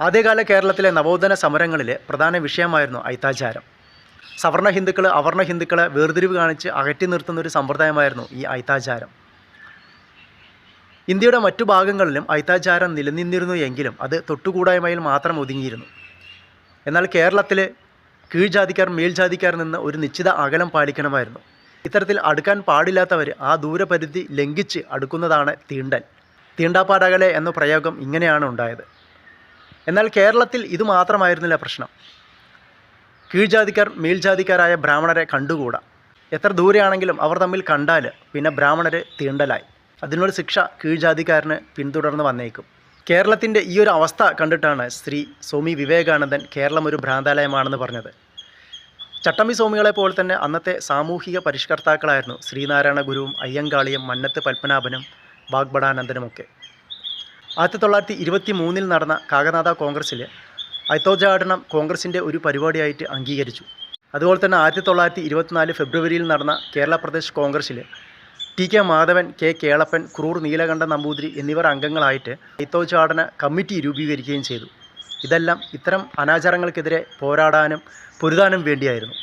ആദ്യകാല കേരളത്തിലെ നവോത്ഥാന സമരങ്ങളിലെ പ്രധാന വിഷയമായിരുന്നു അയിത്താചാരം. സവർണ ഹിന്ദുക്കൾ അവർണ ഹിന്ദുക്കളെ വേർതിരിവ് കാണിച്ച് അകറ്റി നിർത്തുന്ന ഒരു സമ്പ്രദായമായിരുന്നു ഈ അയിത്താചാരം. ഇന്ത്യയുടെ മറ്റു ഭാഗങ്ങളിലും അയിത്താചാരം നിലനിന്നിരുന്നു എങ്കിലും അത് തൊട്ടുകൂടായ്മയിൽ മാത്രം ഒതുങ്ങിയിരുന്നു. എന്നാൽ കേരളത്തിൽ കീഴ്ജാതിക്കാർ മേൽജാതിക്കാരിൽ നിന്ന് ഒരു നിശ്ചിത അകലം പാലിക്കണമായിരുന്നു. ഇത്തരത്തിൽ അടുക്കാൻ പാടില്ലാത്തവർ ആ ദൂരപരിധി ലംഘിച്ച് അടുക്കുന്നതാണ് തീണ്ടൽ. തീണ്ടാപ്പാടകലെ എന്ന പ്രയോഗം ഇങ്ങനെയാണ് ഉണ്ടായത്. എന്നാൽ കേരളത്തിൽ ഇത് മാത്രമായിരുന്നില്ല പ്രശ്നം. കീഴ്ജാതിക്കാർ മേൽജാതിക്കാരായ ബ്രാഹ്മണരെ കണ്ടുകൂടാ. എത്ര ദൂരെയാണെങ്കിലും അവർ തമ്മിൽ കണ്ടാൽ പിന്നെ ബ്രാഹ്മണർ തീണ്ടലായി. അതിനൊരു ശിക്ഷ കീഴ്ജാതിക്കാരന് പിന്തുടർന്ന് വന്നേക്കും. കേരളത്തിൻ്റെ ഈ ഒരു അവസ്ഥ കണ്ടിട്ടാണ് ശ്രീ സ്വാമി വിവേകാനന്ദൻ കേരളം ഒരു ഭ്രാന്താലയമാണെന്ന് പറഞ്ഞത്. ചട്ടമ്പി സ്വാമികളെ പോലെ തന്നെ അന്നത്തെ സാമൂഹിക പരിഷ്കർത്താക്കളായിരുന്നു ശ്രീനാരായണ ഗുരുവും അയ്യങ്കാളിയും മന്നത്ത് പത്മനാഭനും വാഗ്ബടാനന്ദനുമൊക്കെ. 1923 നടന്ന കാകനാഥ കോൺഗ്രസ്സിൽ അയിത്തോച്ചാടനം കോൺഗ്രസിൻ്റെ ഒരു പരിപാടിയായിട്ട് അംഗീകരിച്ചു. അതുപോലെ തന്നെ 1924 ഫെബ്രുവരിയിൽ നടന്ന കേരള പ്രദേശ് കോൺഗ്രസ്സിൽ T K Madhavan, K Kelappan, Kurur Neelakantan Namboothiri എന്നിവർ അംഗങ്ങളായിട്ട് അയിത്തോച്ചാടന കമ്മിറ്റി രൂപീകരിക്കുകയും ചെയ്തു. ഇതെല്ലാം ഇത്തരം അനാചാരങ്ങൾക്കെതിരെ പോരാടാനും പൊരുതാനും വേണ്ടിയായിരുന്നു.